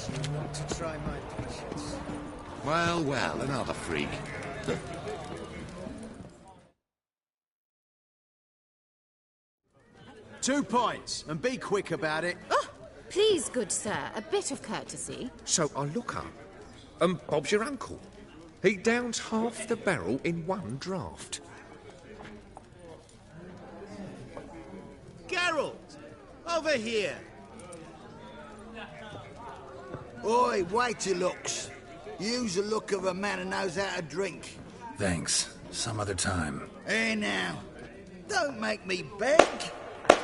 You want to try my patience? Well, well, another freak. 2 points, and be quick about it. Oh, please, good sir, a bit of courtesy. So I look up, and Bob's your uncle. He downs half the barrel in one draught. Geralt! Over here! Oi, wait your looks. Use the look of a man who knows how to drink. Thanks. Some other time. Here now. Don't make me beg.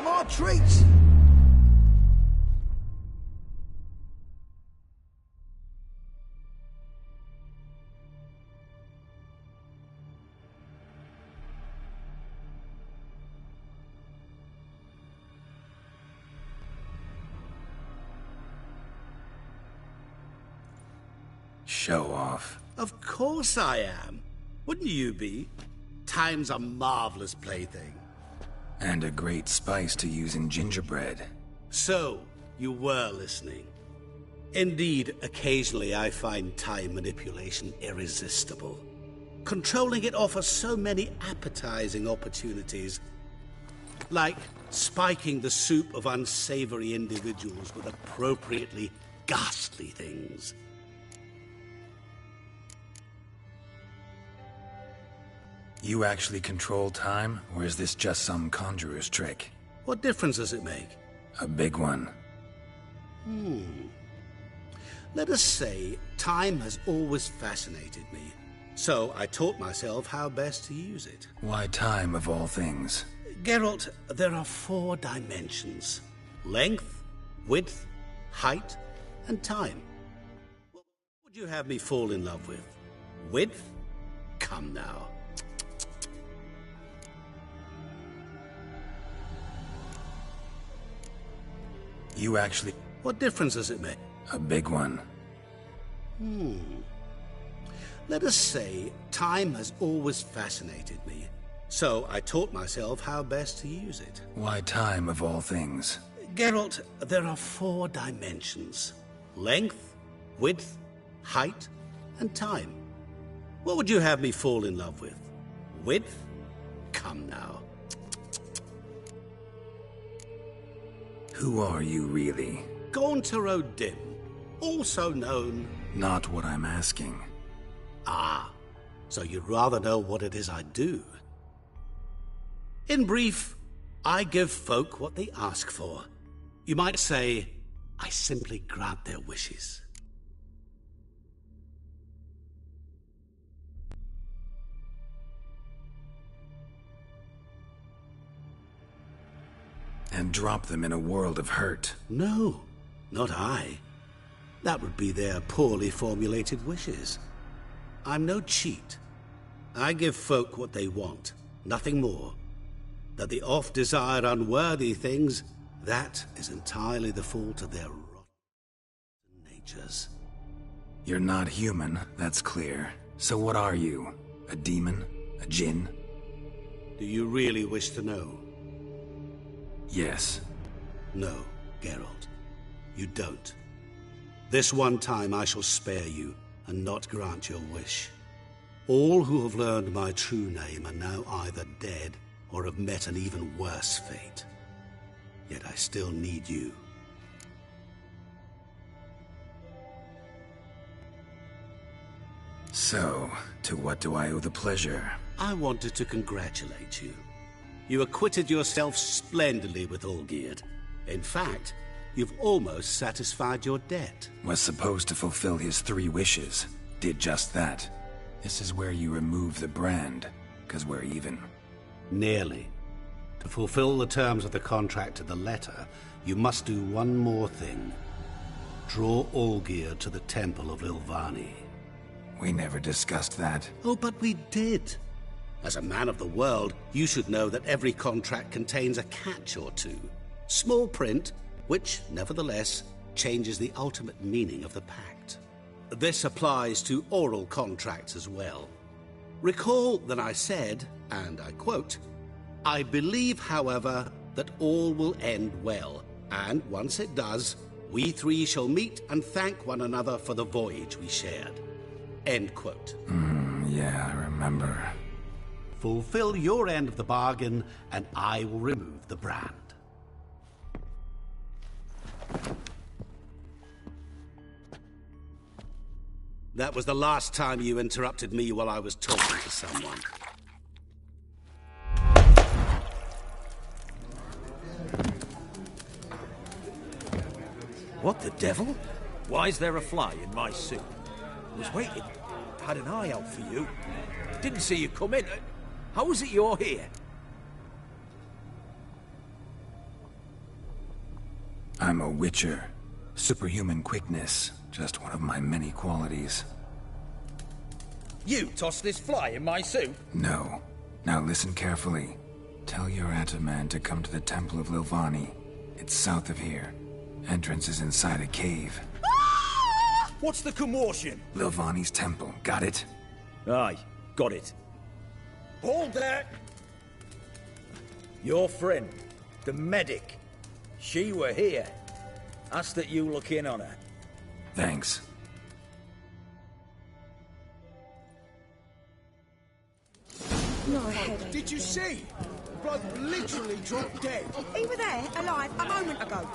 My treat. Show off. Of course I am. Wouldn't you be? Time's a marvelous plaything. And a great spice to use in gingerbread. So, you were listening. Indeed, occasionally I find time manipulation irresistible. Controlling it offers so many appetizing opportunities. Like spiking the soup of unsavory individuals with appropriately ghastly things. You actually control time, or is this just some conjurer's trick? What difference does it make? A big one. Let us say time has always fascinated me. So I taught myself how best to use it. Why time of all things? Geralt, there are 4 dimensions. Length, width, height, and time. What would you have me fall in love with? Width? Come now. You actually... What difference does it make? A big one. Let us say time has always fascinated me. So I taught myself how best to use it. Why time of all things? Geralt, there are 4 dimensions. Length, width, height, and time. What would you have me fall in love with? Width? Come now. Who are you really? Gaunter O'Dim, also known... Not what I'm asking. Ah, so you'd rather know what it is I do. In brief, I give folk what they ask for. You might say, I simply grant their wishes. And drop them in a world of hurt. No, not I. That would be their poorly formulated wishes. I'm no cheat. I give folk what they want, nothing more. That they oft desire unworthy things, that is entirely the fault of their rotten natures. You're not human, that's clear. So what are you? A demon? A djinn? Do you really wish to know? Yes. No, Geralt. You don't. This one time I shall spare you and not grant your wish. All who have learned my true name are now either dead or have met an even worse fate. Yet I still need you. So, to what do I owe the pleasure? I wanted to congratulate you. You acquitted yourself splendidly with Olgierd. In fact, you've almost satisfied your debt. Was supposed to fulfill his 3 wishes. Did just that. This is where you remove the brand, 'cause we're even. Nearly. To fulfill the terms of the contract to the letter, you must do one more thing. Draw Olgierd to the Temple of Lilvani. We never discussed that. Oh, but we did. As a man of the world, you should know that every contract contains a catch or two. Small print, which, nevertheless, changes the ultimate meaning of the pact. This applies to oral contracts as well. Recall that I said, and I quote, "I believe, however, that all will end well, and once it does, We three shall meet and thank one another for the voyage we shared. End quote. Yeah, I remember. Fulfill your end of the bargain, and I will remove the brand. That was the last time you interrupted me while I was talking to someone. What the devil? Why is there a fly in my suit? I was waiting. Had an eye out for you. Didn't see you come in. How is it you're here? I'm a Witcher. Superhuman quickness. Just one of my many qualities. You tossed this fly in my suit? No. Now listen carefully. Tell your Ataman to come to the Temple of Lilvani. It's south of here. Entrance is inside a cave. What's the commotion? Lilvani's temple. Got it? Aye, got it. Hold there! Your friend, the medic. She were here. Ask that you look in on her. Thanks. No headache. Did you see? Bloke literally dropped dead. He were there, alive, a moment ago.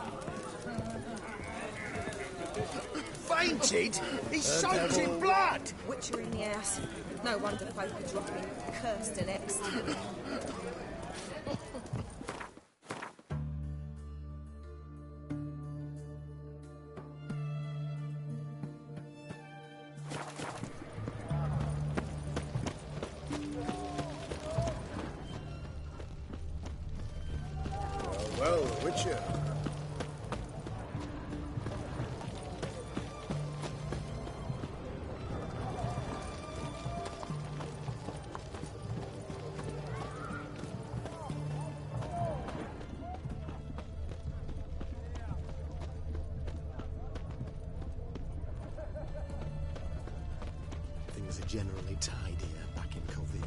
Fainted? He's soaked in blood. Witcher in the house. No wonder folk are dropping cursed elects. Well, Witcher. Things are generally tidier back in Kovir.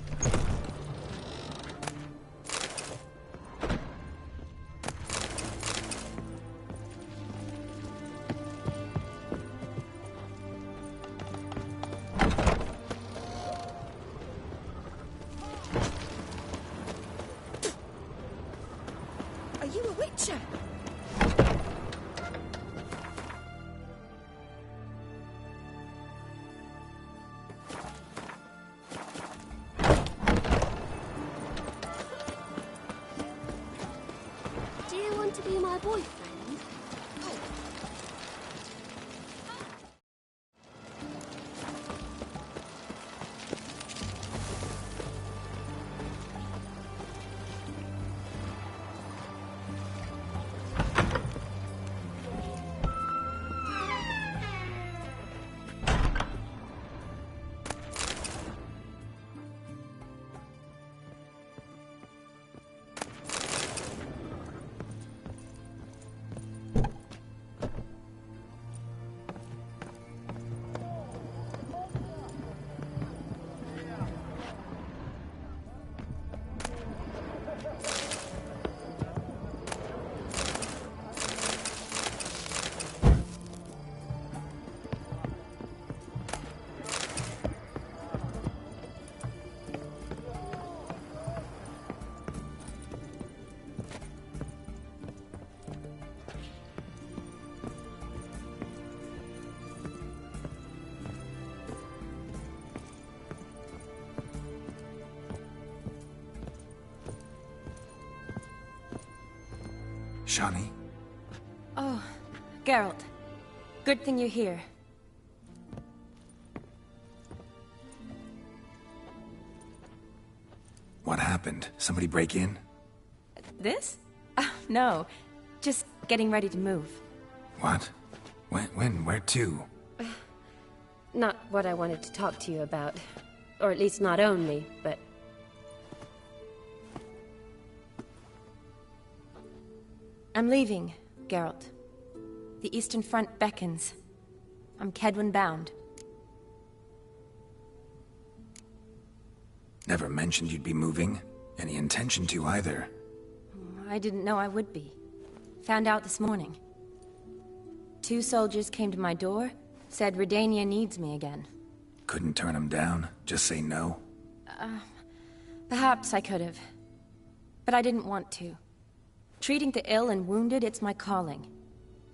Are you a Witcher? Do you want to be my boyfriend? Shani? Oh, Geralt. Good thing you're here. What happened? Somebody break in? This? No. Just getting ready to move. What? When? Where to? Not what I wanted to talk to you about. Or at least not only, but... I'm leaving, Geralt. The Eastern Front beckons. I'm Kedwen bound. Never mentioned you'd be moving. Any intention to either. I didn't know I would be. Found out this morning. 2 soldiers came to my door, said Redania needs me again. Couldn't turn him down? Just say no? Perhaps I could have. But I didn't want to. Treating the ill and wounded, it's my calling.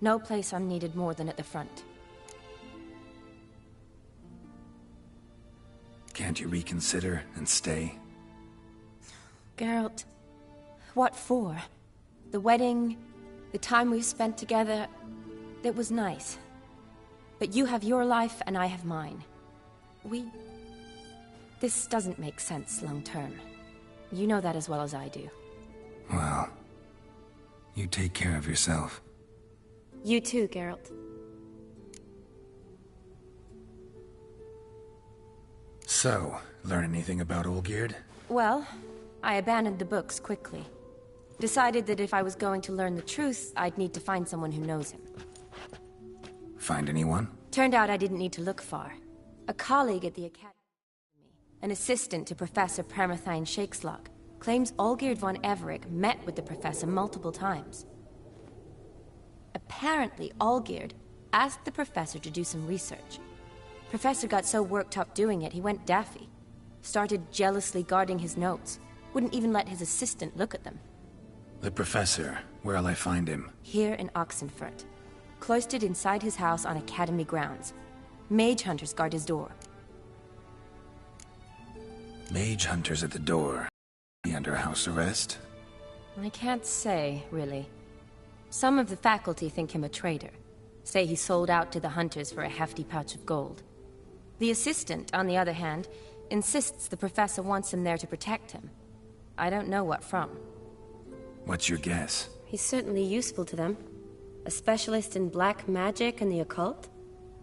No place I'm needed more than at the front. Can't you reconsider and stay? Geralt, what for? The wedding, the time we've spent together, it was nice. But you have your life and I have mine. This doesn't make sense long term. You know that as well as I do. Well, you take care of yourself. You too, Geralt. So, learn anything about Olgierd? Well, I abandoned the books quickly. Decided that if I was going to learn the truth, I'd need to find someone who knows him. Find anyone? Turned out I didn't need to look far. A colleague at the Academy, an assistant to Professor Permathine Shakeslog, claims Olgierd von Everec met with the professor multiple times. Apparently, Olgierd asked the professor to do some research. Professor got so worked up doing it, he went daffy. Started jealously guarding his notes. Wouldn't even let his assistant look at them. The professor, where'll I find him? Here in Oxenfurt. Cloistered inside his house on Academy grounds. Mage hunters guard his door. Mage hunters at the door. He under house arrest? I can't say, really. Some of the faculty think him a traitor. Say he sold out to the hunters for a hefty pouch of gold. The assistant, on the other hand, insists the professor wants him there to protect him. I don't know what from. What's your guess? He's certainly useful to them. A specialist in black magic and the occult?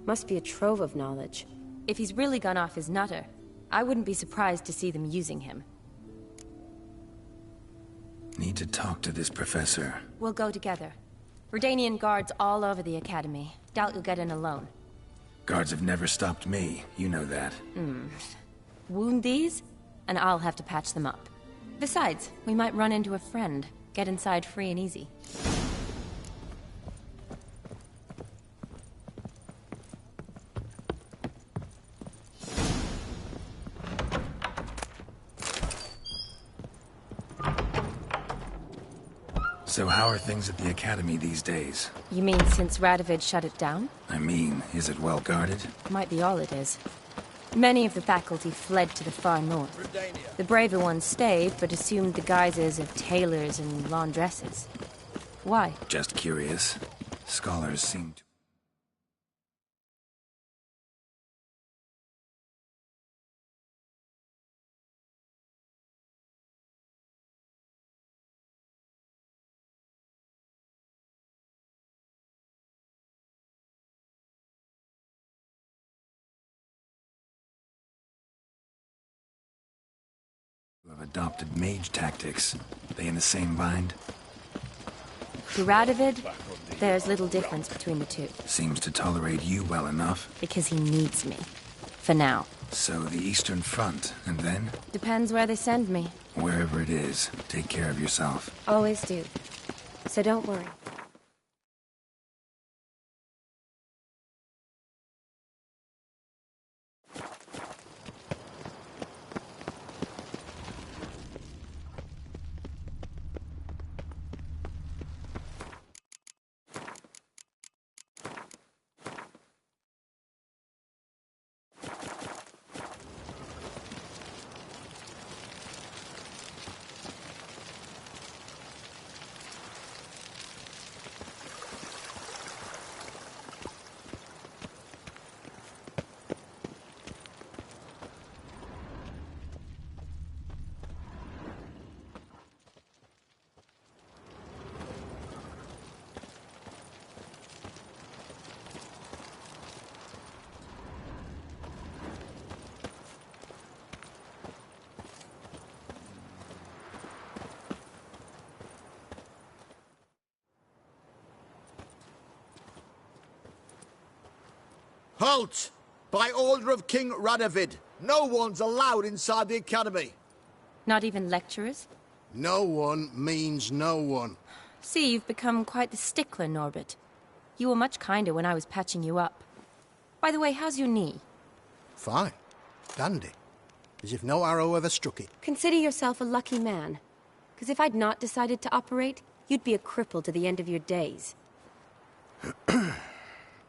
Must be a trove of knowledge. If he's really gone off his nutter, I wouldn't be surprised to see them using him. Need to talk to this professor. We'll go together. Redanian guards all over the Academy. Doubt you'll get in alone. Guards have never stopped me, you know that. Wound these, and I'll have to patch them up. Besides, we might run into a friend. Get inside free and easy. So how are things at the Academy these days? You mean since Radovid shut it down? I mean, is it well guarded? Might be all it is. Many of the faculty fled to the far north. The braver ones stayed, but assumed the guises of tailors and laundresses. Why? Just curious. Scholars seem to... have adopted mage tactics. They in the same bind? To Radovid, there's little difference between the two. Seems to tolerate you well enough. Because he needs me. For now. So the Eastern Front, and then? Depends where they send me. Wherever it is, take care of yourself. Always do. So don't worry. Halt! By order of King Radovid, no one's allowed inside the Academy. Not even lecturers? No one means no one. See, you've become quite the stickler, Norbert. You were much kinder when I was patching you up. By the way, how's your knee? Fine. Dandy. As if no arrow ever struck it. Consider yourself a lucky man. Because if I'd not decided to operate, you'd be a cripple to the end of your days.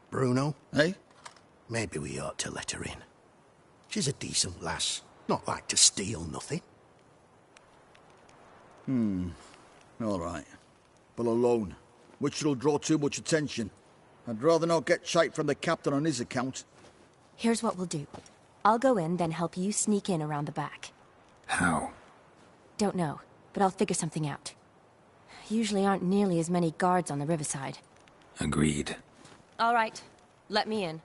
Bruno? Eh? Maybe we ought to let her in. She's a decent lass. Not like to steal nothing. All right. But alone, which will draw too much attention. I'd rather not get shite from the captain on his account. Here's what we'll do. I'll go in, then help you sneak in around the back. How? Don't know, but I'll figure something out. Usually aren't nearly as many guards on the riverside. Agreed. All right, let me in.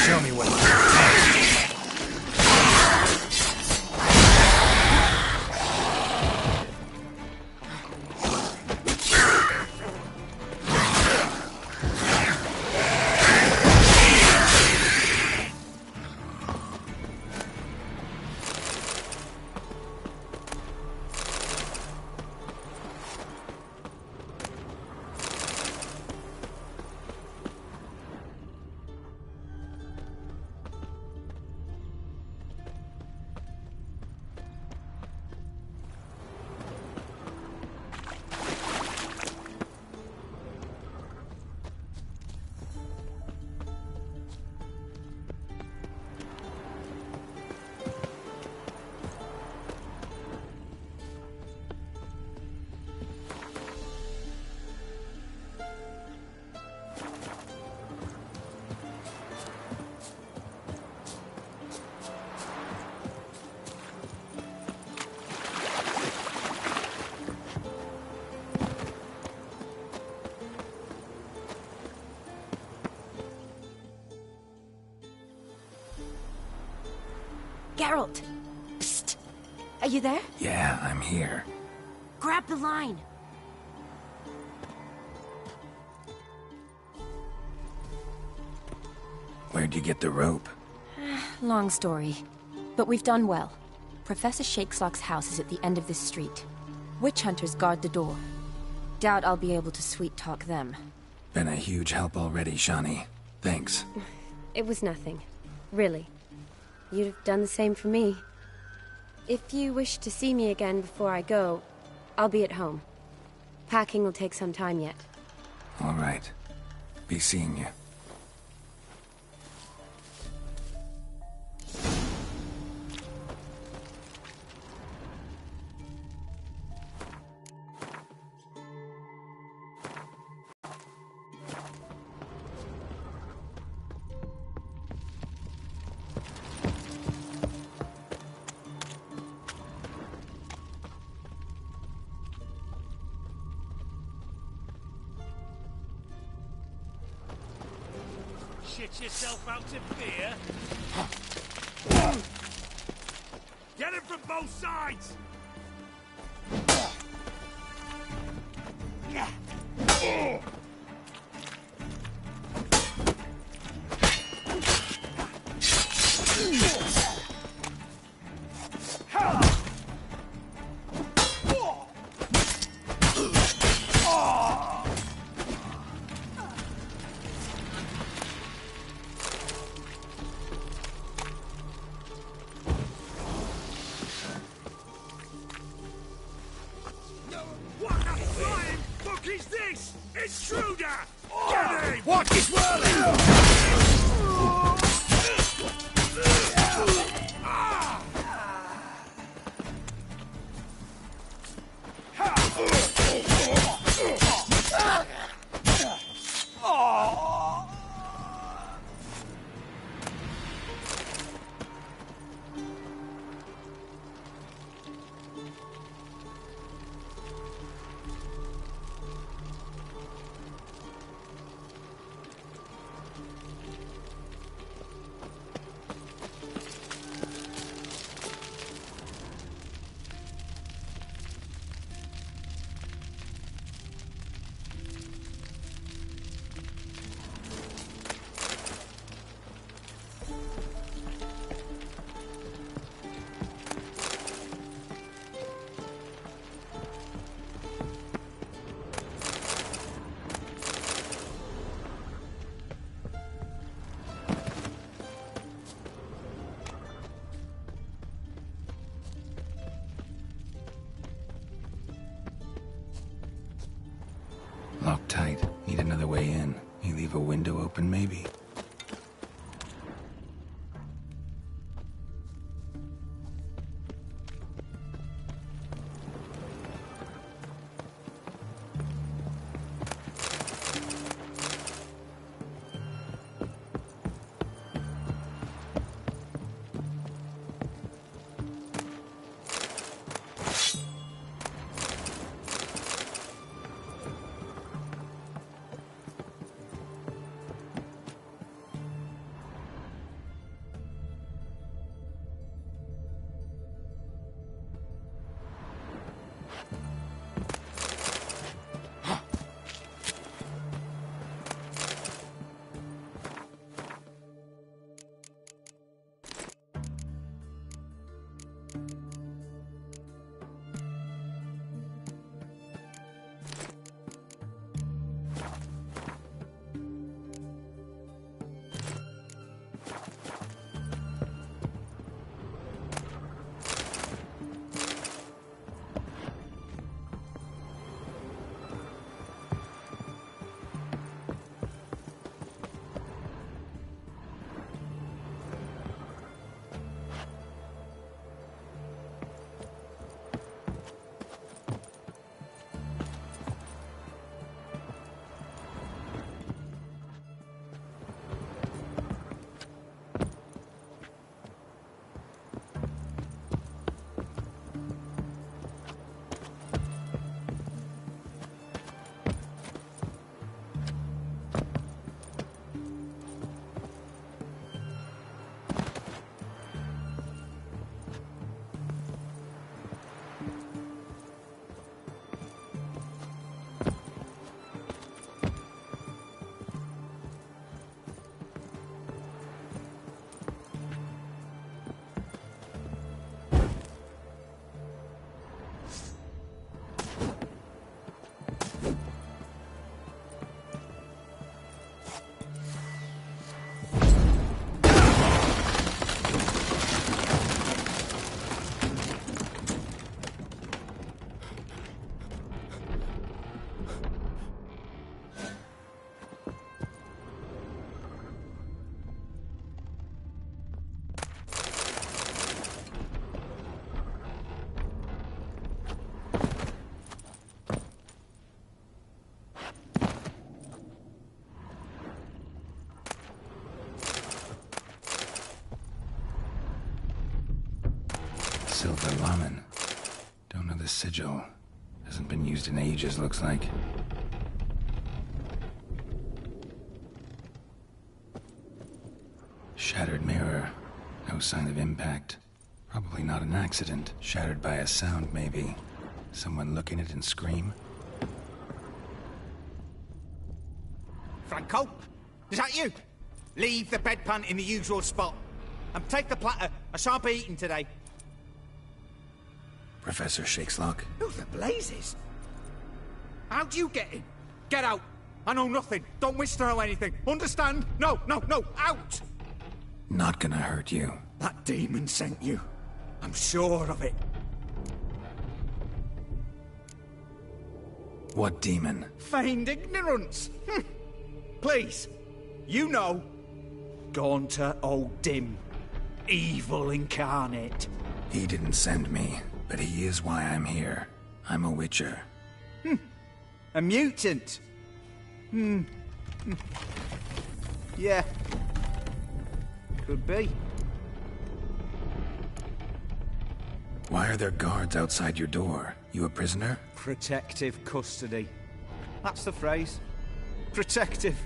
Show me what Geralt! Psst! Are you there? Yeah, I'm here. Grab the line! Where'd you get the rope? Long story. But we've done well. Professor Shakeslock's house is at the end of this street. Witch hunters guard the door. Doubt I'll be able to sweet-talk them. Been a huge help already, Shani. Thanks. It was nothing. Really. You'd have done the same for me. If you wish to see me again before I go, I'll be at home. Packing will take some time yet. All right. Be seeing you. Shit yourself out of fear? Get him from both sides! Intruder! Get him! What is whirling? Locked tight. Need another way in. You leave a window open, maybe? Silver Laman. Don't know the sigil. Hasn't been used in ages, looks like. Shattered mirror. No sign of impact. Probably not an accident. Shattered by a sound, maybe. Someone look in it and scream. Franco? Is that you? Leave the bedpan in the usual spot. And take the platter. I shan't be eating today. Professor Shakeslock? Who the blazes? How do you get in? Get out. I know nothing. Don't wish to know anything. Understand? No, no, no. Out! Not gonna hurt you. That demon sent you. I'm sure of it. What demon? Feigned ignorance. Please. You know. Gaunter O'Dim. Evil incarnate. He didn't send me, but he is why I'm here. I'm a witcher. A mutant. Yeah. Could be. Why are there guards outside your door? You a prisoner? Protective custody. That's the phrase. Protective.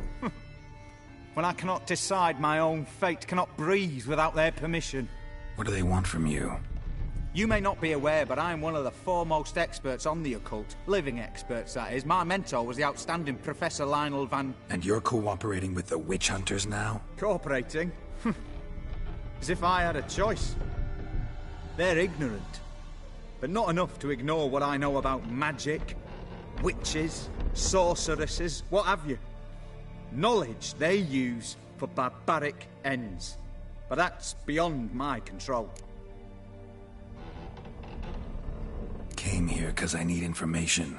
When I cannot decide my own fate, cannot breathe without their permission. What do they want from you? You may not be aware, but I am one of the foremost experts on the occult. Living experts, that is. My mentor was the outstanding Professor Lionel Van... And you're cooperating with the witch hunters now? Cooperating? As if I had a choice. They're ignorant. But not enough to ignore what I know about magic, witches, sorceresses, what have you. Knowledge they use for barbaric ends. But that's beyond my control. Came here because I need information.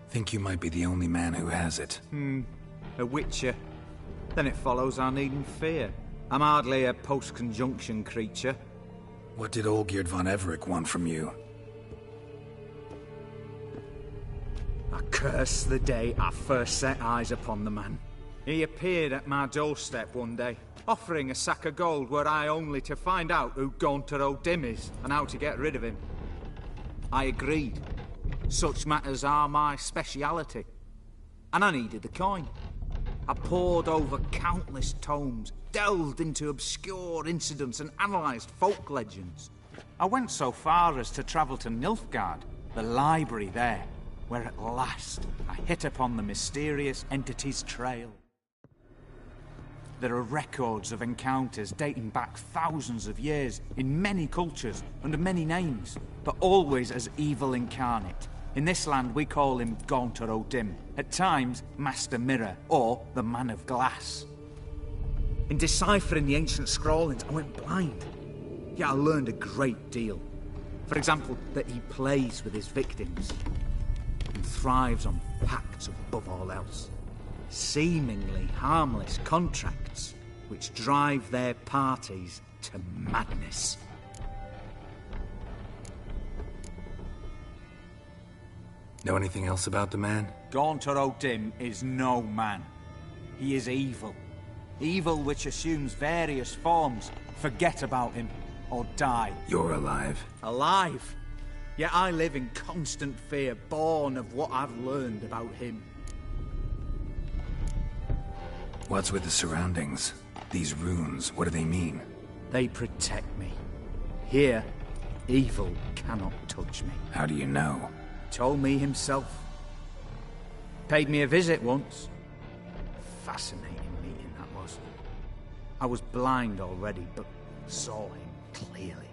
Think you might be the only man who has it. A witcher. Then it follows I needn't fear. I'm hardly a post-conjunction creature. What did Olgierd von Everec want from you? I curse the day I first set eyes upon the man. He appeared at my doorstep one day, offering a sack of gold were I only to find out who Gaunter O'Dim is and how to get rid of him. I agreed. Such matters are my speciality. And I needed the coin. I pored over countless tomes, delved into obscure incidents and analysed folk legends. I went so far as to travel to Nilfgaard, the library there, where at last I hit upon the mysterious entity's trail. There are records of encounters dating back thousands of years in many cultures under many names, but always as evil incarnate. In this land we call him Gaunter O'Dim, at times Master Mirror or the Man of Glass. In deciphering the ancient scrawlings I went blind, yet I learned a great deal. For example, that he plays with his victims and thrives on pacts above all else. Seemingly harmless contracts which drive their parties to madness. Know anything else about the man? Gaunter O'Dim is no man. He is evil. Evil which assumes various forms. Forget about him, or die. You're alive. Alive? Yet I live in constant fear, born of what I've learned about him. What's with the surroundings? These runes, what do they mean? They protect me. Here, evil cannot touch me. How do you know? Told me himself. Paid me a visit once. Fascinating meeting that was. I was blind already, but saw him clearly.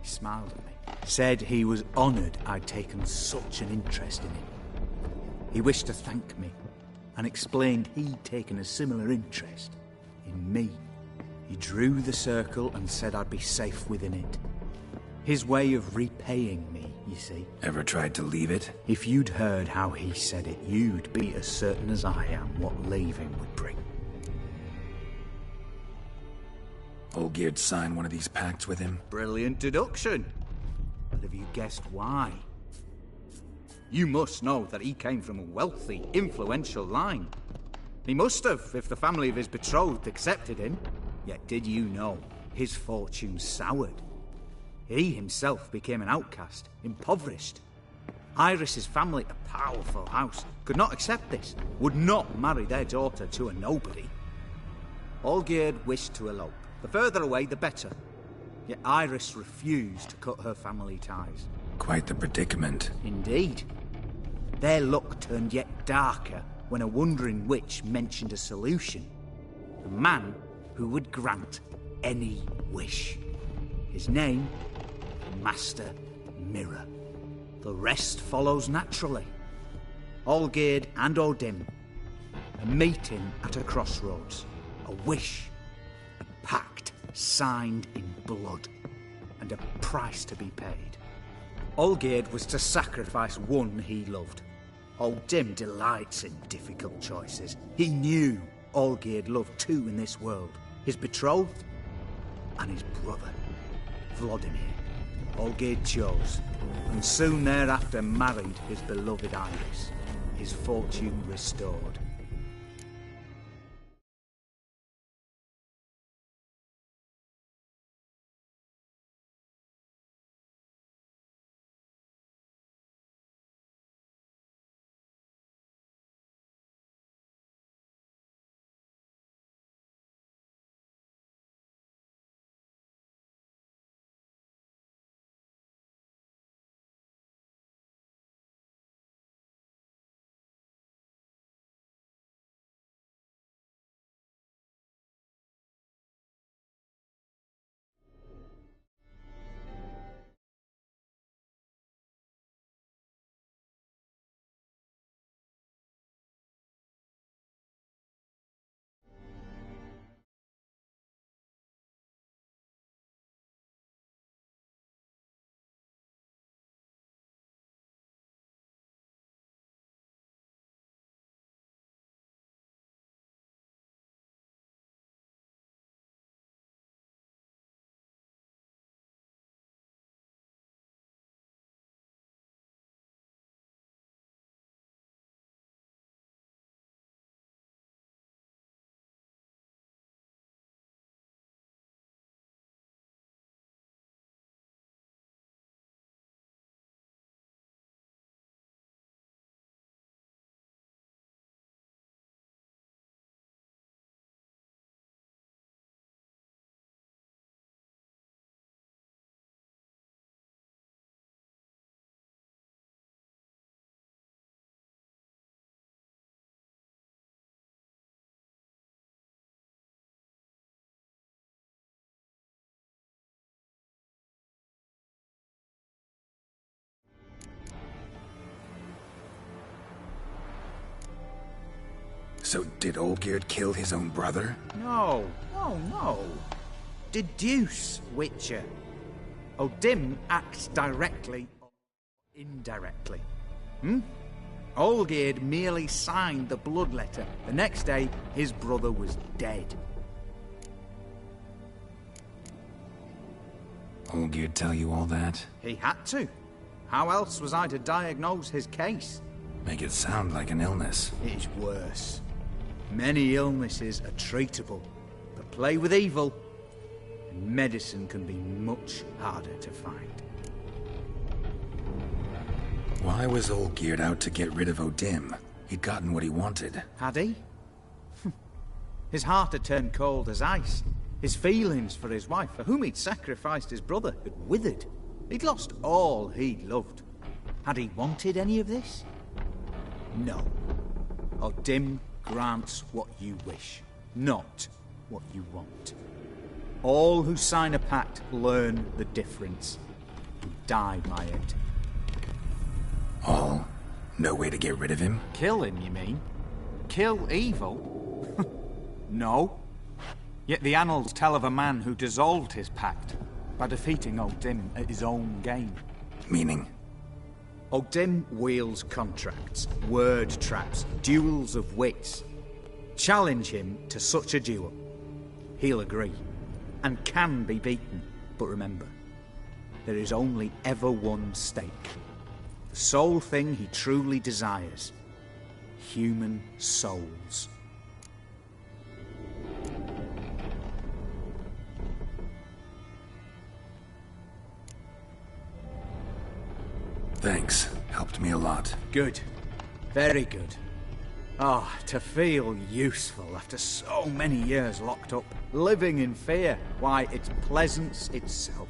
He smiled at me. Said he was honoured I'd taken such an interest in him. He wished to thank me, and explained he'd taken a similar interest in me. He drew the circle and said I'd be safe within it. His way of repaying me, you see. Ever tried to leave it? If you'd heard how he said it, you'd be as certain as I am what leaving would bring. Olgierd signed one of these pacts with him? Brilliant deduction. But have you guessed why? You must know that he came from a wealthy, influential line. He must have, if the family of his betrothed accepted him. Yet did you know his fortune soured? He himself became an outcast, impoverished. Iris's family, a powerful house, could not accept this, would not marry their daughter to a nobody. Olgierd wished to elope. The further away, the better. Yet Iris refused to cut her family ties. Quite the predicament. Indeed. Their luck turned yet darker when a wandering witch mentioned a solution. A man who would grant any wish. His name, Master Mirror. The rest follows naturally. Olgierd and Odim, a meeting at a crossroads, a wish, a pact signed in blood, and a price to be paid. Olgierd was to sacrifice one he loved. Odim delights in difficult choices. He knew Olgierd loved two in this world, his betrothed and his brother, Vladimir. Olgierd chose, and soon thereafter married his beloved Iris, his fortune restored. So did Olgierd kill his own brother? No. Deduce, Witcher. Odim acts directly or indirectly. Olgierd merely signed the blood letter. The next day, his brother was dead. Olgierd tell you all that? He had to. How else was I to diagnose his case? Make it sound like an illness. It is worse. Many illnesses are treatable, but play with evil, and medicine can be much harder to find. Why was Olgierd out to get rid of Odim? He'd gotten what he wanted. Had he? His heart had turned cold as ice. His feelings for his wife, for whom he'd sacrificed his brother, had withered. He'd lost all he'd loved. Had he wanted any of this? No. Odim grants what you wish, not what you want. All who sign a pact learn the difference and die by it. All? No way to get rid of him? Kill him, you mean? Kill evil? No. Yet the annals tell of a man who dissolved his pact by defeating Odim at his own game. Meaning? Odim wields contracts, word traps, duels of wits. Challenge him to such a duel. He'll agree, and can be beaten. But remember, there is only ever one stake. The sole thing he truly desires. Human souls. Thanks. Helped me a lot. Good. Very good. Ah, to feel useful after so many years locked up, living in fear. Why, it's pleasance itself.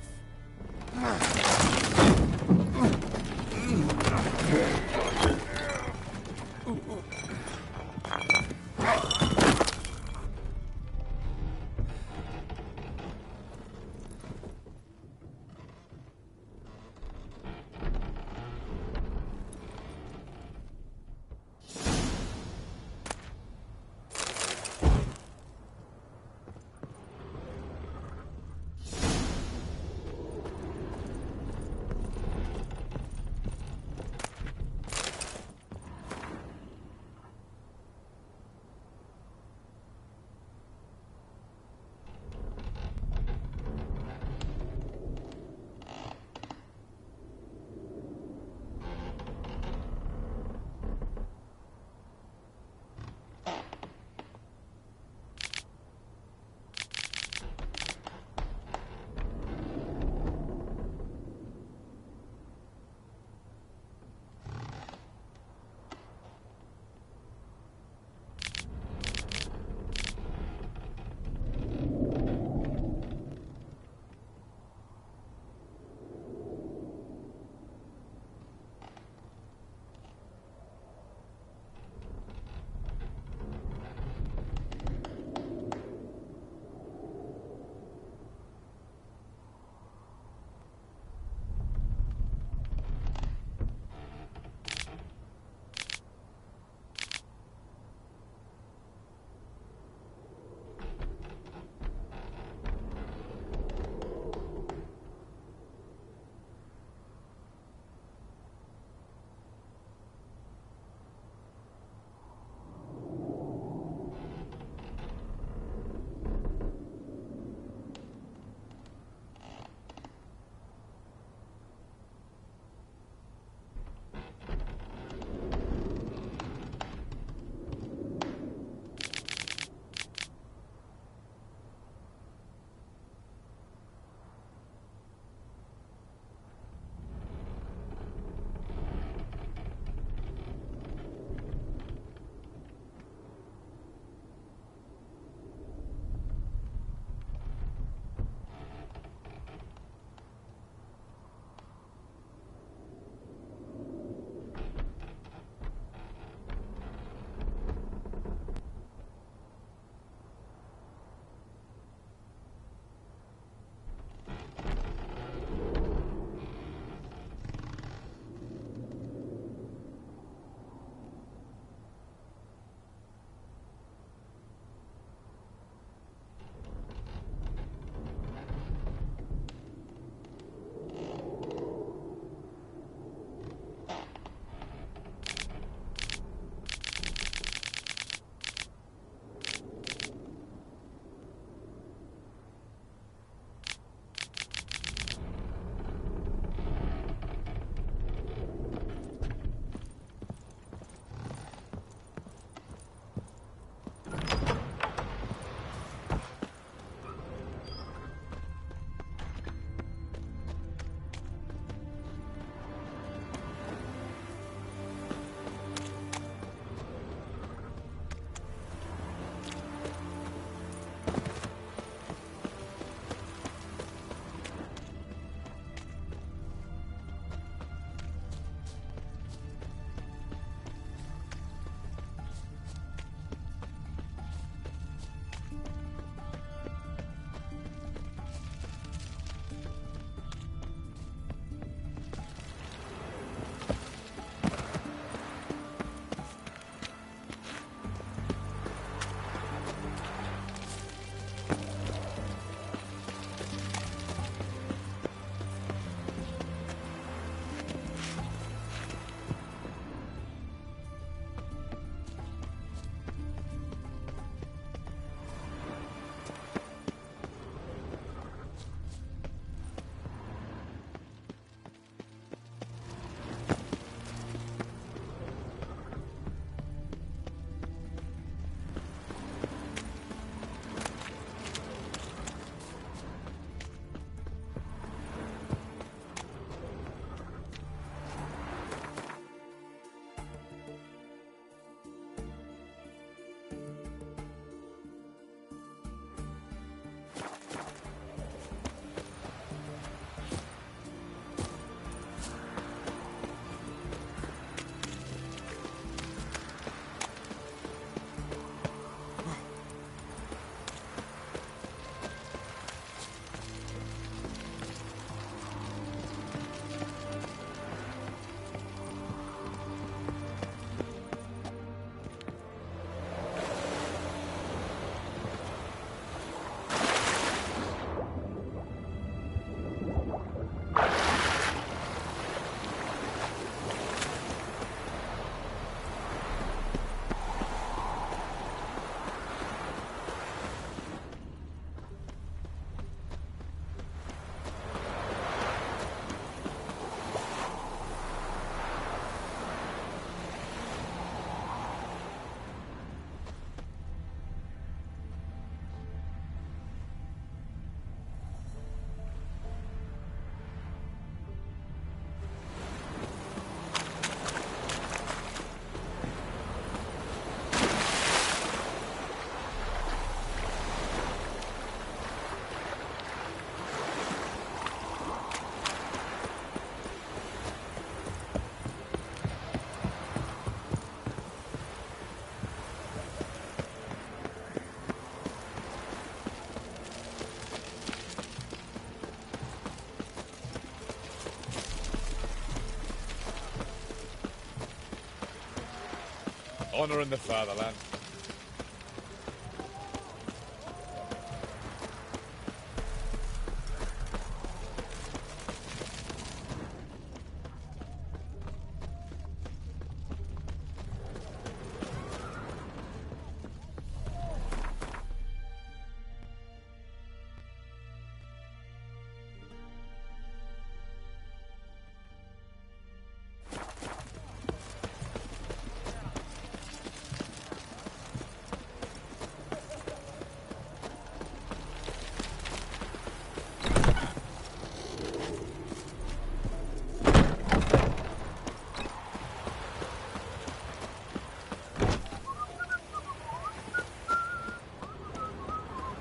Honouring the fatherland.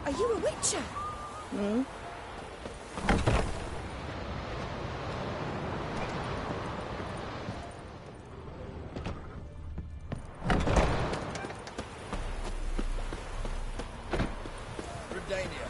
Are you a witcher? Hmm? Redania.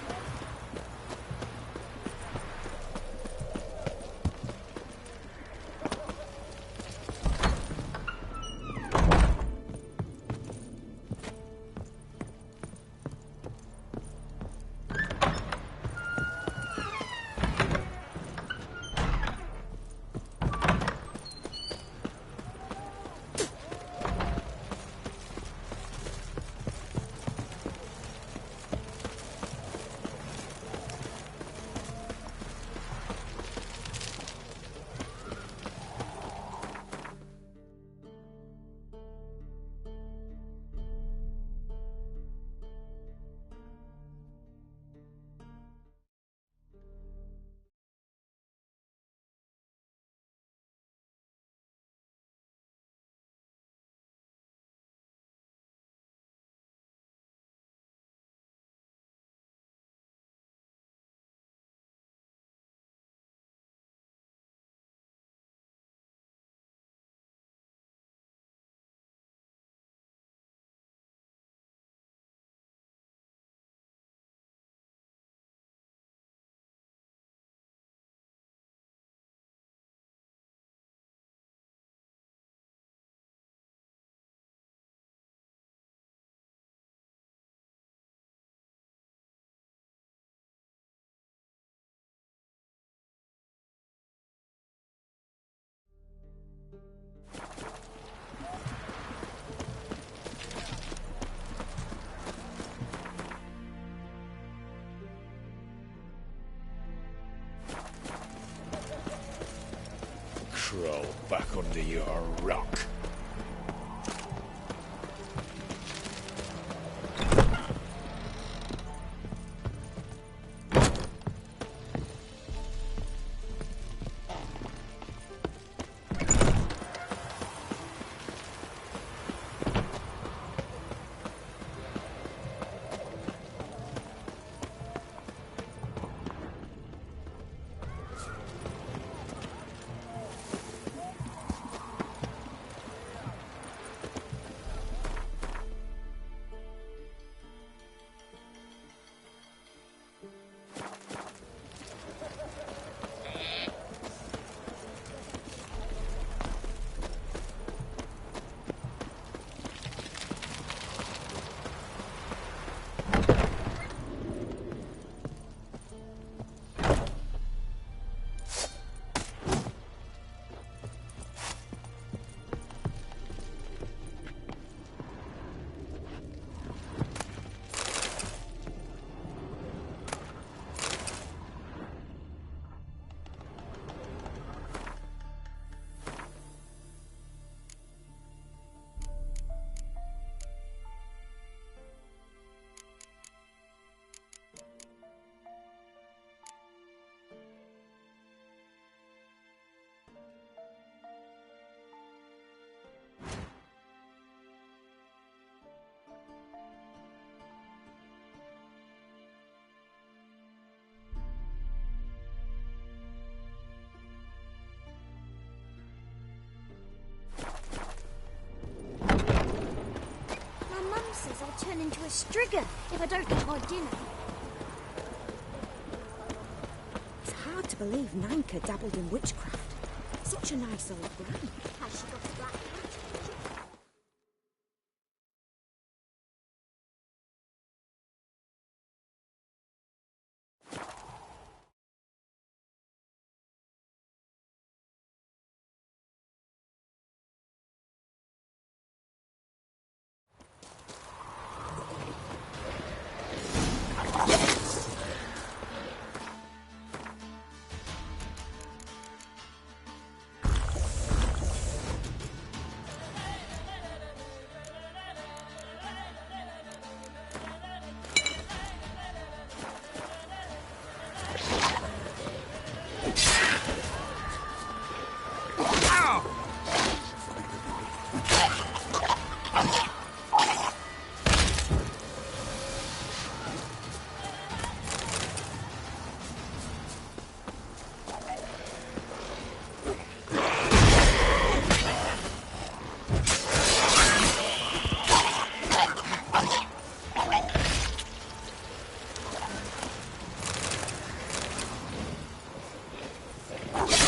Crawl back under your rock. I'll turn into a strigger if I don't eat my dinner. It's hard to believe Nanka dabbled in witchcraft. Such a nice old brand. Has she got a black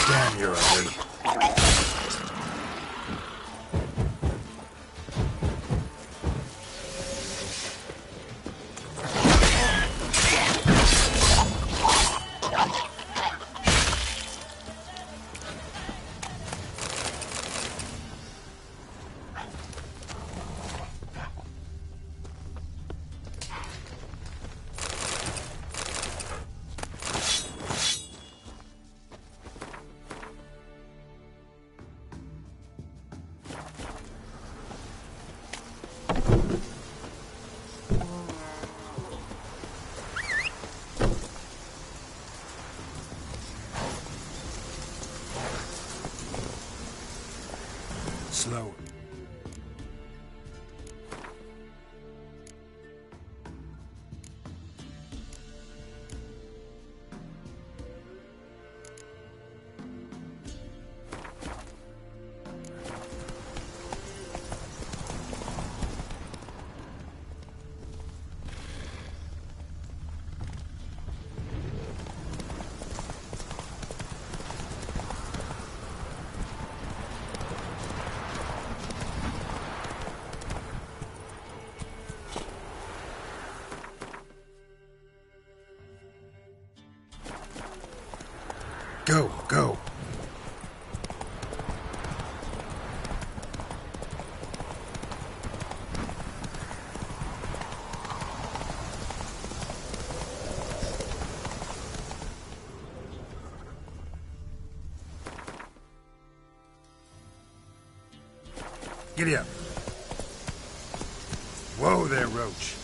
Damn, you're ugly. Slow. Go, go. Giddy up. Whoa there, Roach.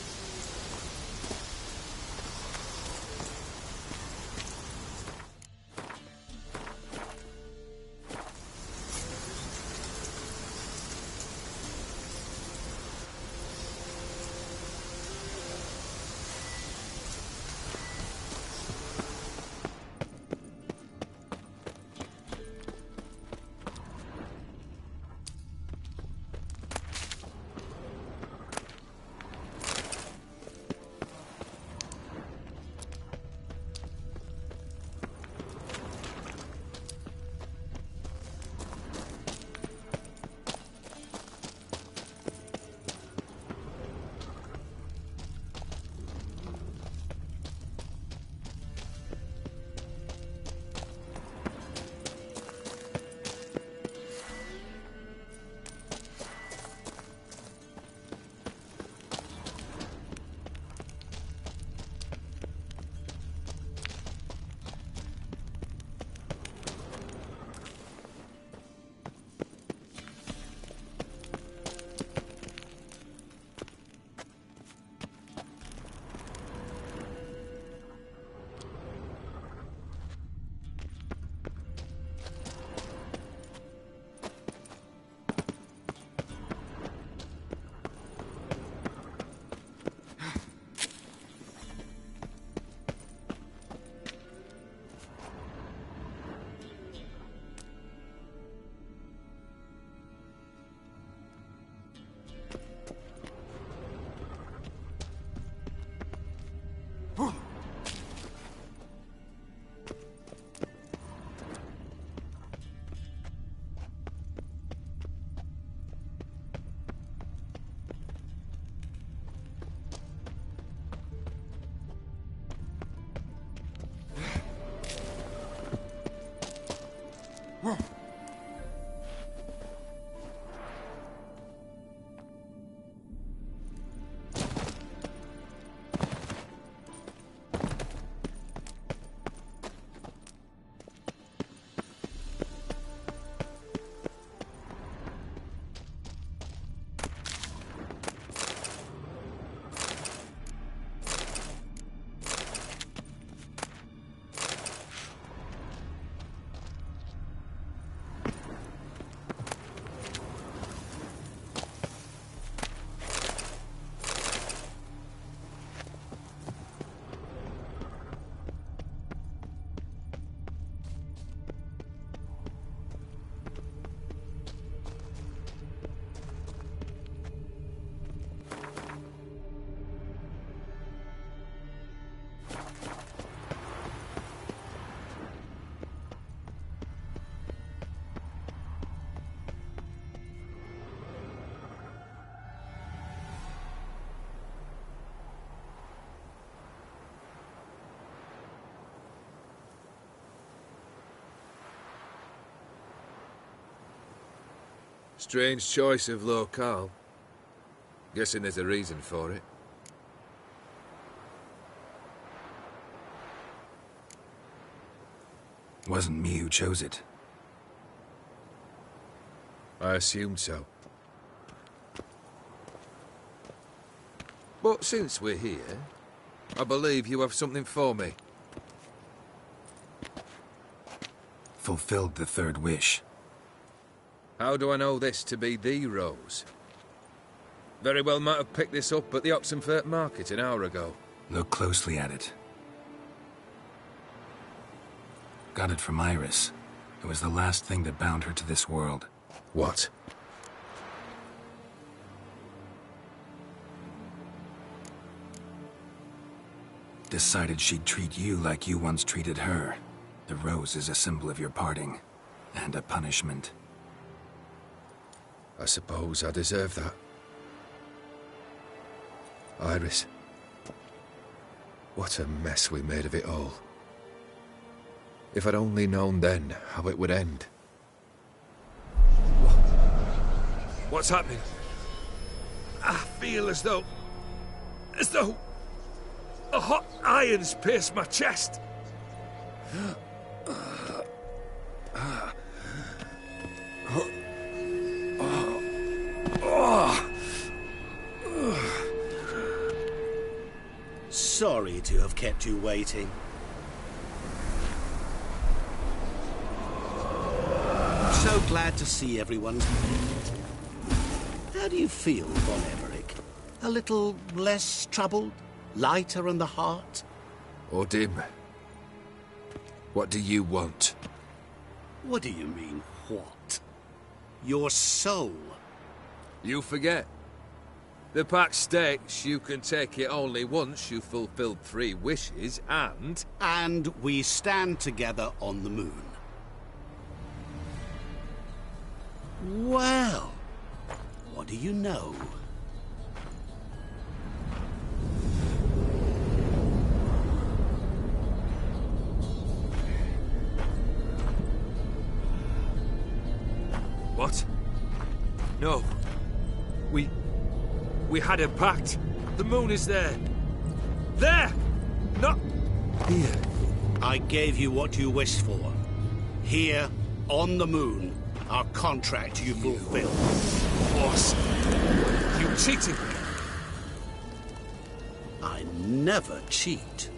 Strange choice of locale. Guessing there's a reason for it. Wasn't me who chose it. I assumed so. But since we're here, I believe you have something for me. Fulfilled the third wish. How do I know this to be the rose? Very well might have picked this up at the Oxenfurt market an hour ago. Look closely at it. Got it from Iris. It was the last thing that bound her to this world. What? Decided she'd treat you like you once treated her. The rose is a symbol of your parting, and a punishment. I suppose I deserve that. Iris. What a mess we made of it all. If I'd only known then how it would end. What's happening? I feel as though a hot iron's pierced my chest. Sorry to have kept you waiting. So glad to see everyone's moved. How do you feel, Von Emmerich? A little less troubled? Lighter in the heart? Odim, what do you want? What do you mean, what? Your soul. You forget. The pact states you can take it only once you've fulfilled 3 wishes, and... And we stand together on the moon. Well, what do you know? What? No. We had a pact. The moon is there. There! Not here. I gave you what you wished for. Here, on the moon, our contract you fulfilled. Boss, you cheated me. I never cheat.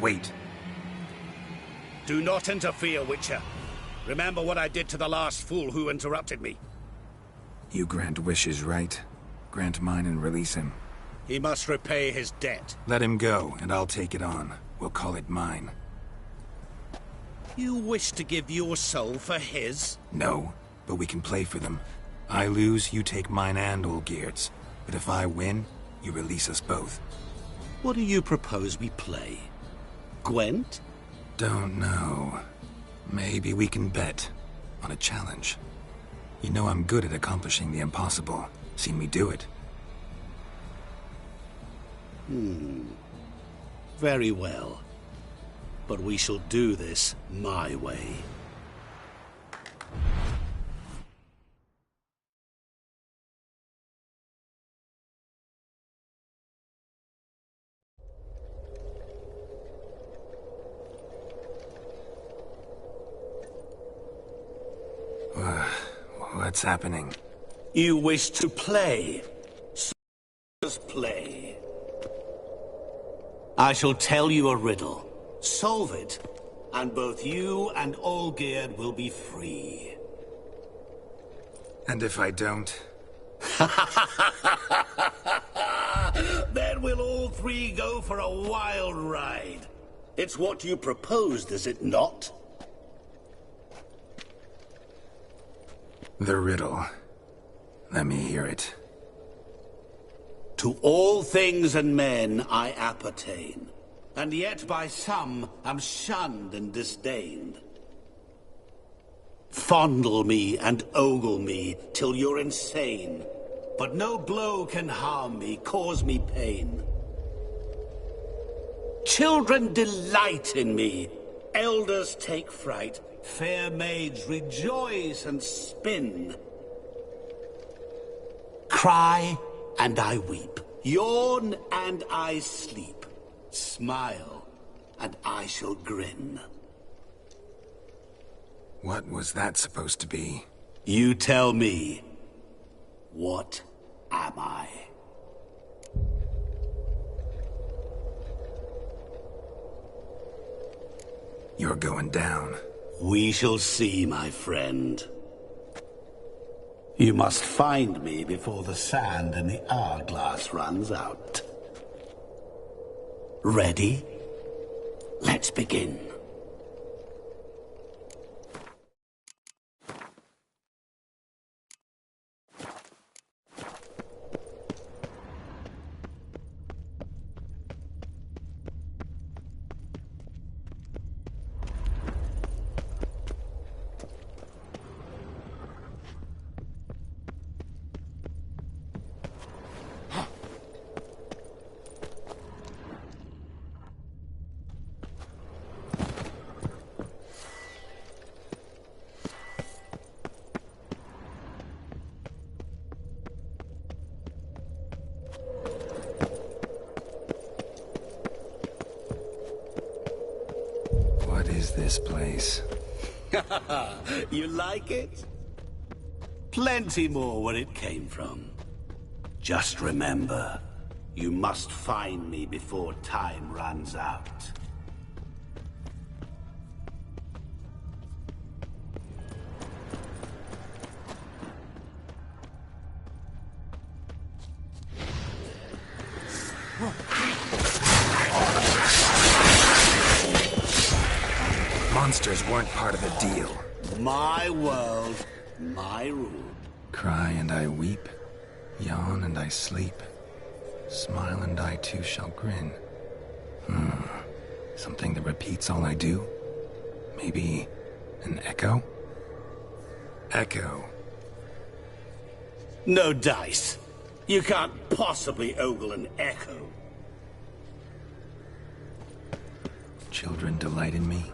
Wait. Do not interfere, Witcher. Remember what I did to the last fool who interrupted me. You grant wishes, right? Grant mine and release him. He must repay his debt. Let him go, and I'll take it on. We'll call it mine. You wish to give your soul for his? No, but we can play for them. I lose, you take mine and Olgierd's. But if I win, you release us both. What do you propose we play? Gwent? Don't know. Maybe we can bet on a challenge. You know I'm good at accomplishing the impossible. Seen me do it. Very well. But we shall do this my way. What's happening? You wish to play. So let us play. I shall tell you a riddle. Solve it, and both you and Olgierd will be free. And if I don't? Then we'll all 3 go for a wild ride. It's what you proposed, is it not? The riddle. Let me hear it. To all things and men I appertain, and yet by some am shunned and disdained. Fondle me and ogle me till you're insane, but no blow can harm me, cause me pain. Children delight in me. Elders take fright. Fair maids rejoice and spin. Cry and I weep. Yawn and I sleep. Smile and I shall grin. What was that supposed to be? You tell me. What am I? You're going down. We shall see, my friend. You must find me before the sand in the hourglass runs out. Ready? Let's begin. What is this place? You like it? Plenty more where it came from. Just remember, you must find me before time runs out. Monsters weren't part of the deal. My world, my rule. Cry and I weep, yawn and I sleep, smile and I too shall grin. Something that repeats all I do? Maybe an echo? Echo. No dice. You can't possibly ogle an echo. Children delight in me.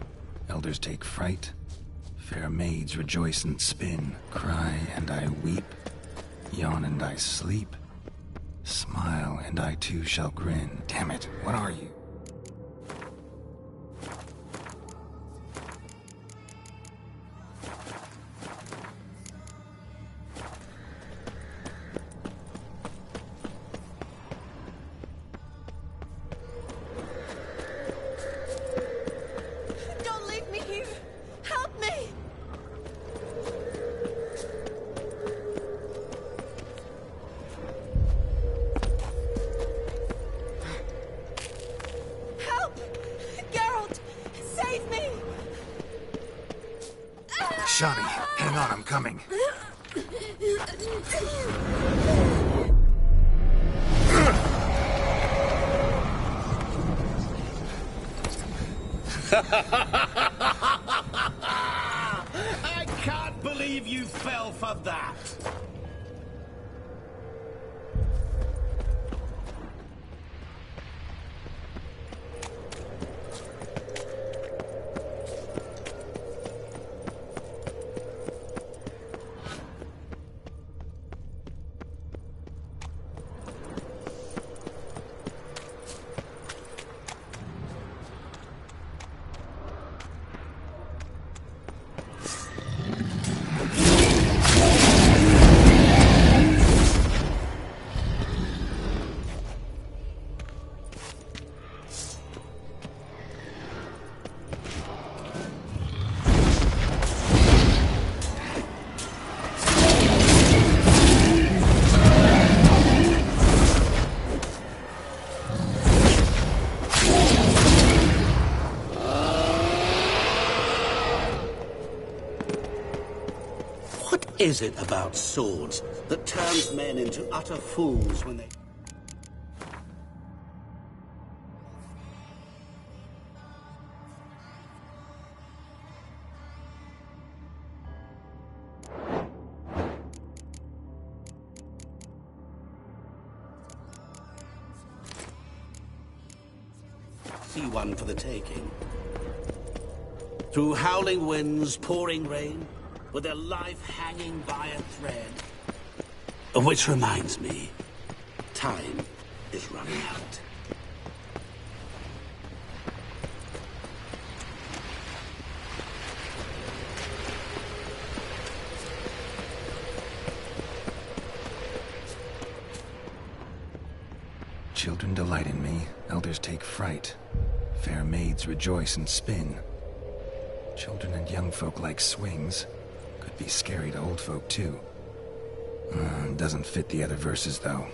Elders take fright. Fair maids rejoice and spin. Cry and I weep. Yawn and I sleep. Smile and I too shall grin. Damn it, what are you? Don't leave me here! Help me! Help! Geralt! Save me! Shani, hang on, I'm coming. I can't believe you fell for that! What is it about swords that turns men into utter fools when they... See one for the taking. Through howling winds, pouring rain, with their life hanging by a thread. Which reminds me, time is running out. Children delight in me, elders take fright. Fair maids rejoice and spin. Children and young folk like swings. Could be scary to old folk, too. Doesn't fit the other verses, though.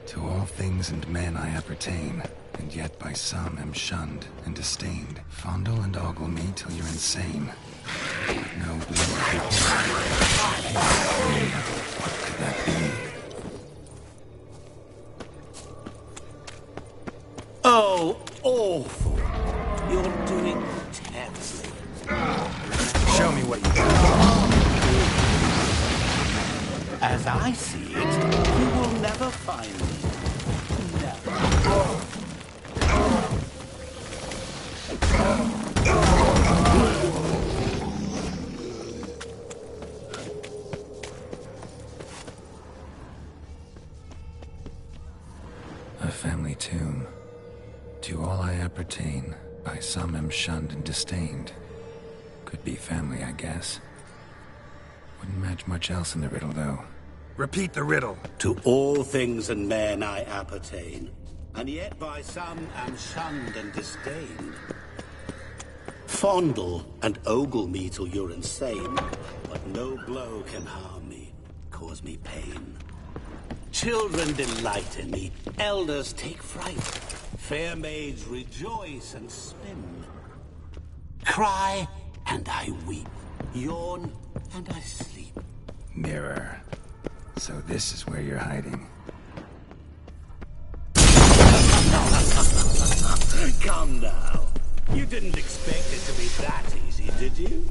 To all things and men I appertain, and yet by some am shunned and disdained. Fondle and ogle me till you're insane. No blow. What could that be? Oh, awful. You're doing terribly. Show me what you got. As I see it, you will never find me. Never. A family tomb. To all I appertain, by some am shunned and disdained. Could be family, I guess. Wouldn't match much else in the riddle, though. Repeat the riddle. To all things and men I appertain, and yet by some am shunned and disdained. Fondle and ogle me till you're insane, but no blow can harm me, cause me pain. Children delight in me, elders take fright. Fair maids rejoice and spin. Cry and I weep, yawn and I sleep. Mirror. So this is where you're hiding. Come now. You didn't expect it to be that easy, did you?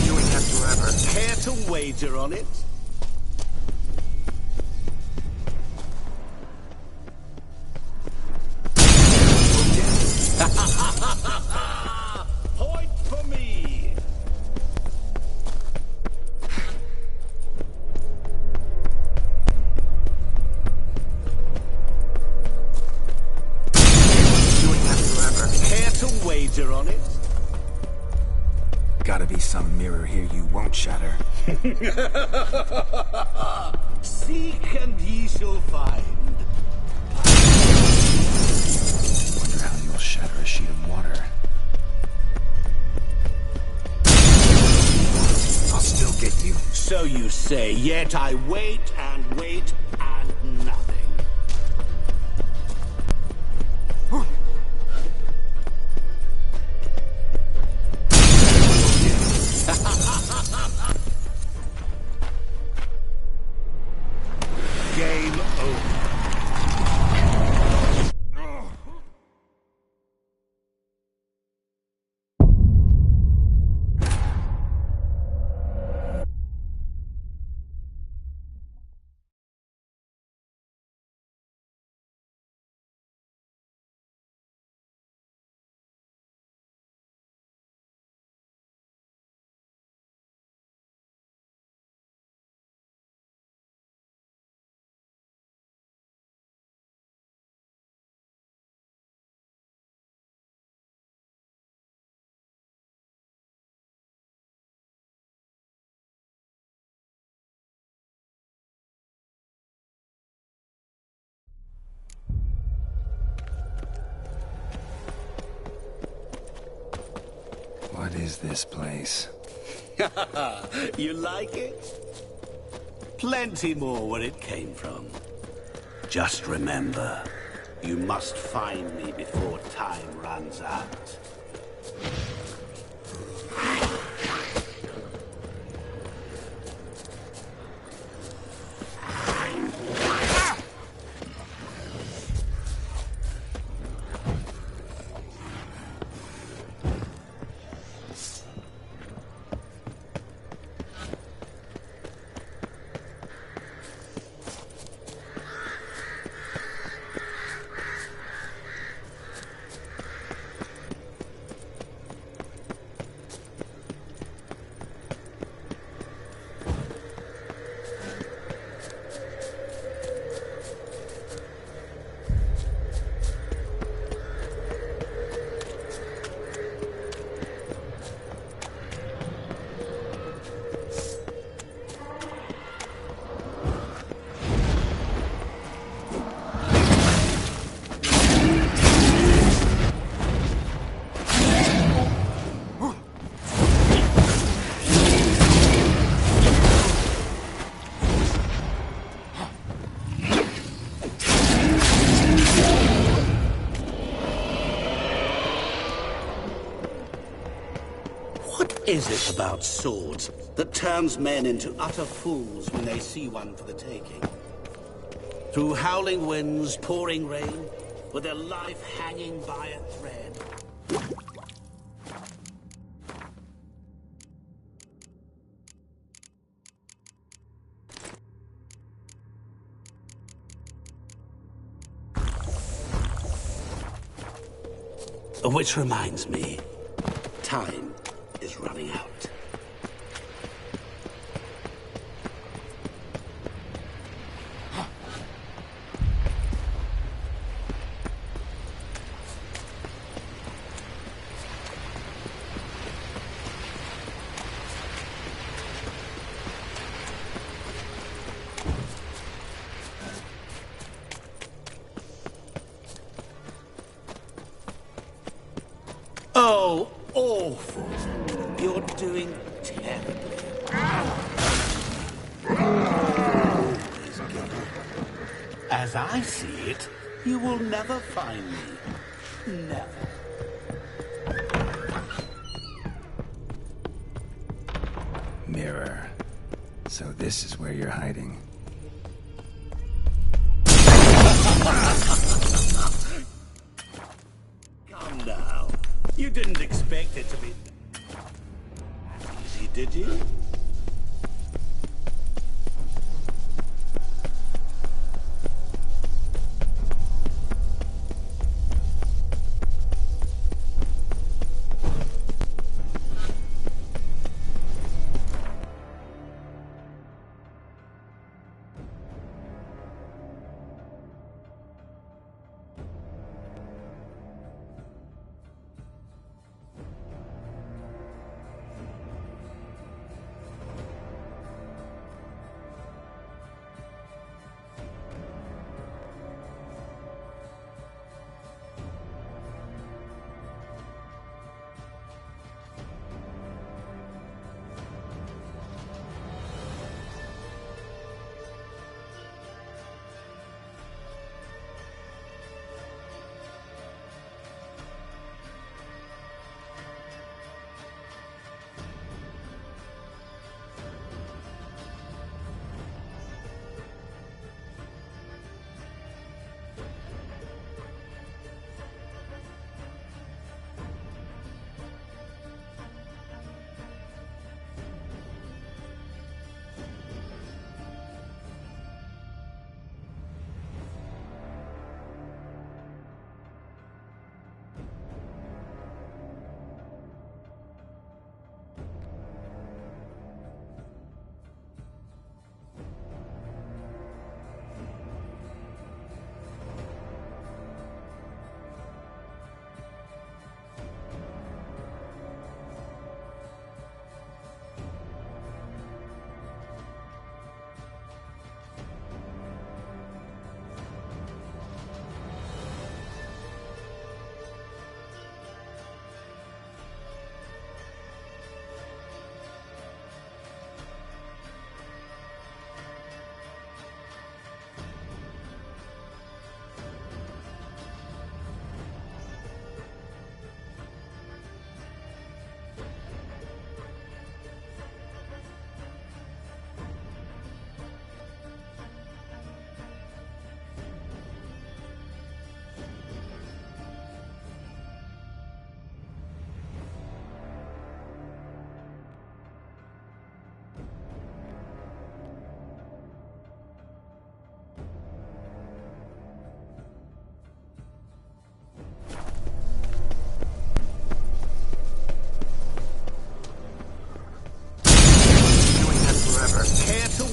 Doing that forever. Care to wager on it? Point for me! Doing that forever. Care to wager on it? Gotta be some mirror here you won't shatter. Seek and ye shall find. Wonder how you'll shatter a sheet of water. I'll still get you. So you say, yet I wait and wait and nothing. Game over. What is this place? You like it? Plenty more where it came from. Just remember, you must find me before time runs out. is it about swords that turns men into utter fools when they see one for the taking? Through howling winds, pouring rain, with their life hanging by a thread. Which reminds me, time is running out. Oh, awful. You're doing terribly. As I see it, you will never find me. Never. Mirror. So this is where you're hiding. Come now. You didn't expect it to be that easy, did you?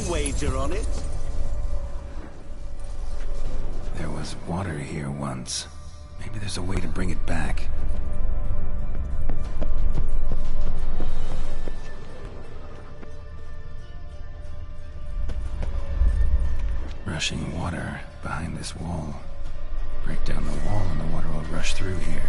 Wager on it? There was water here once. Maybe there's a way to bring it back. Rushing water behind this wall. Break down the wall and the water will rush through here.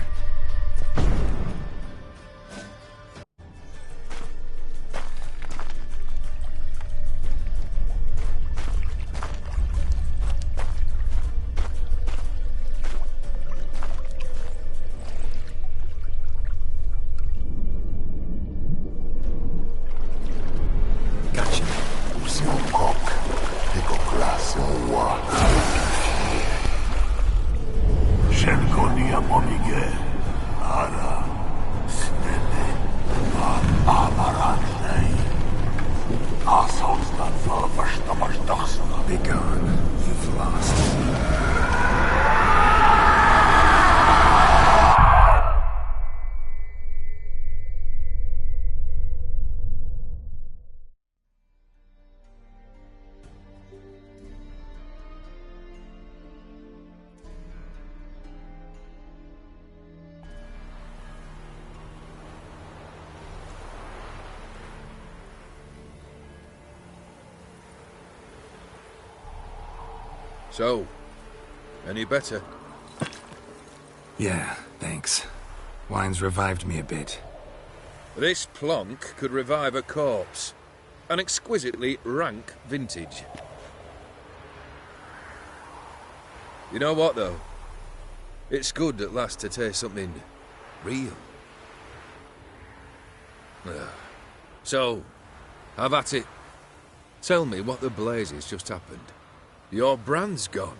Begone. You've lost. So, any better? Yeah, thanks. Wine's revived me a bit. This plonk could revive a corpse. An exquisitely rank vintage. You know what, though? It's good at last to taste something real. So, have at it. Tell me what the blazes just happened. Your brand's gone.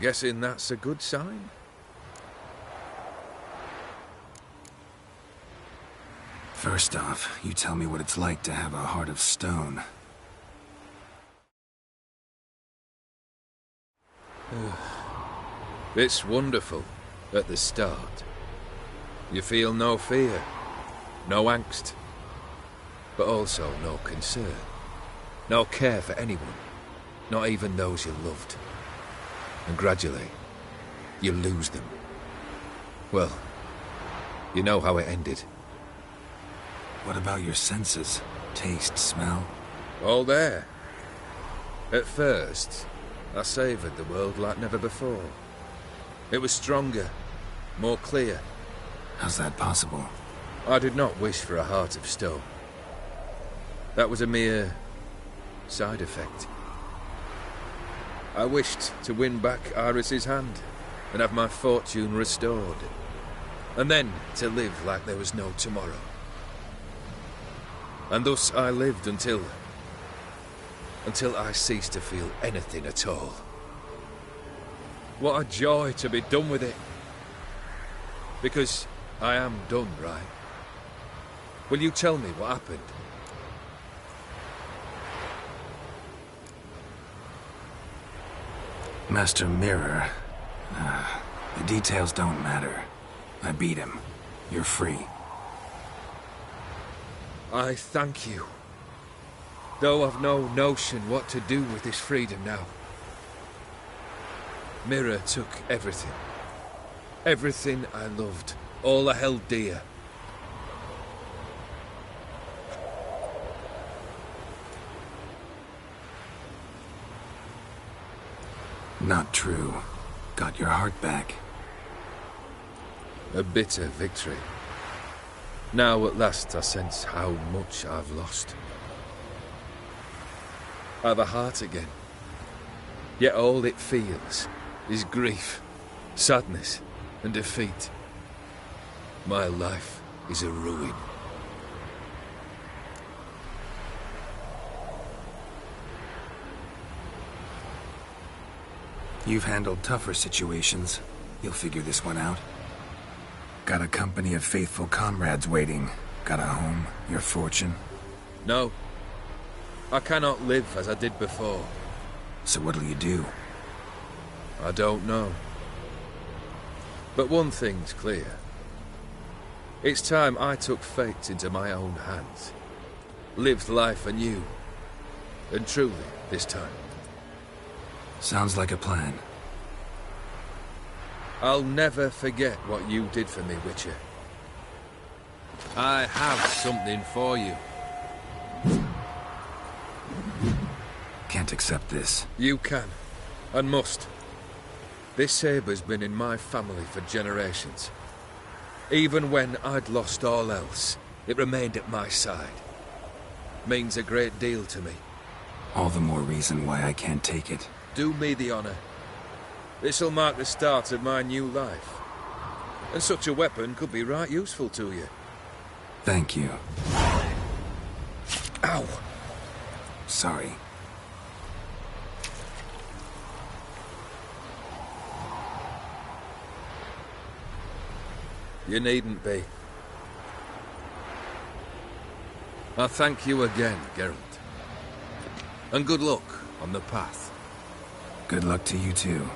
Guessing that's a good sign? First off, you tell me what it's like to have a heart of stone. It's wonderful at the start. You feel no fear, no angst, but also no concern, no care for anyone. Not even those you loved. And gradually, you lose them. Well, you know how it ended. What about your senses? Taste, smell? All there. At first, I savoured the world like never before. It was stronger, more clear. How's that possible? I did not wish for a heart of stone. That was a mere side effect. I wished to win back Iris's hand and have my fortune restored. And then to live like there was no tomorrow. And thus I lived until I ceased to feel anything at all. What a joy to be done with it. Because I am done, right? Will you tell me what happened? Master Mirror. The details don't matter. I beat him. You're free. I thank you. Though I've no notion what to do with this freedom now. Mirror took everything. Everything I loved. All I held dear. Not true. Got your heart back. A bitter victory. Now at last I sense how much I've lost. I've a heart again. Yet all it feels is grief, sadness, and defeat. My life is a ruin. You've handled tougher situations. You'll figure this one out. Got a company of faithful comrades waiting. Got a home, your fortune. No. I cannot live as I did before. So what'll you do? I don't know. But one thing's clear. It's time I took fate into my own hands. Lived life anew. And truly, this time. Sounds like a plan. I'll never forget what you did for me, Witcher. I have something for you. Can't accept this. You can, and must. This sabre's been in my family for generations. Even when I'd lost all else, it remained at my side. Means a great deal to me. All the more reason why I can't take it. Do me the honor. This'll mark the start of my new life. And such a weapon could be right useful to you. Thank you. Ow! Sorry. You needn't be. I thank you again, Geralt. And good luck on the path. Good luck to you too.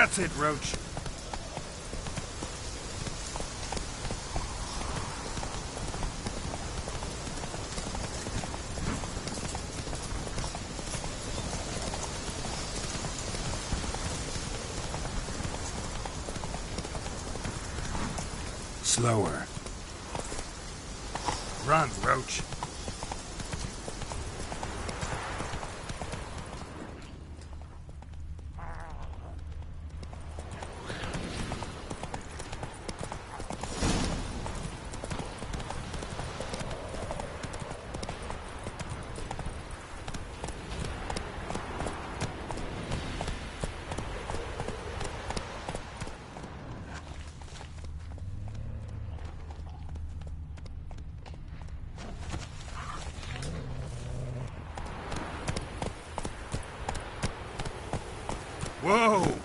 That's it, Roach. Slower. Run, Roach. Whoa!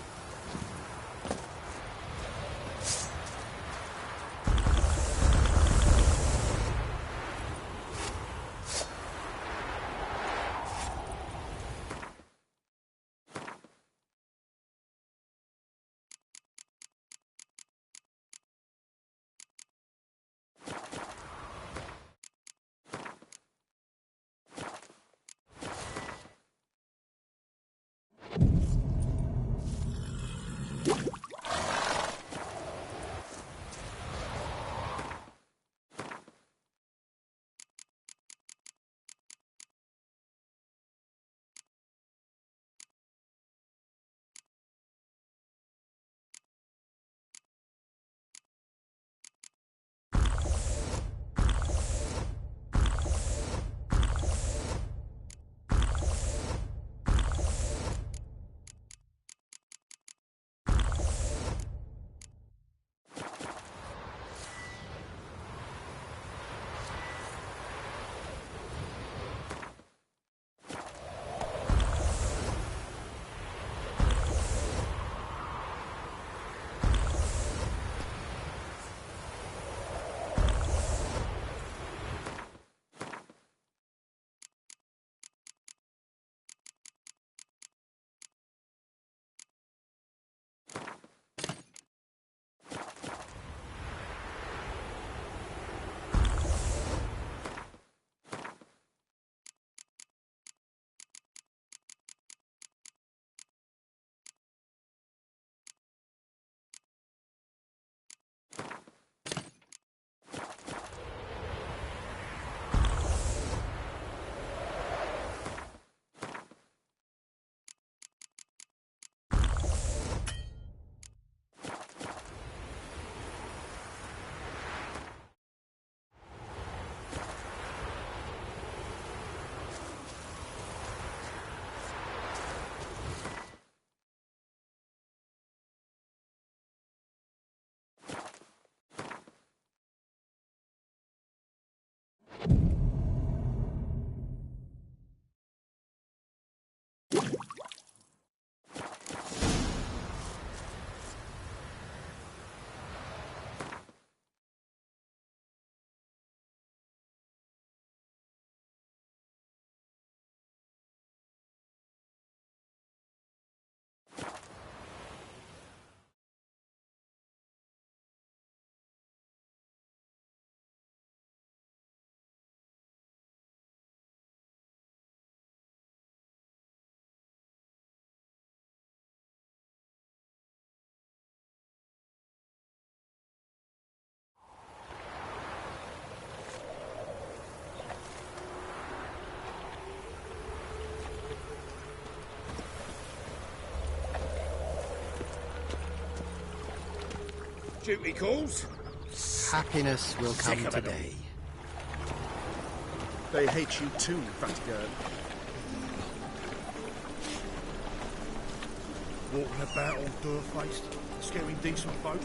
Duty calls. Happiness will come Sick of it today. They hate you too, fat girl. Walking about all door-faced, scaring decent folk.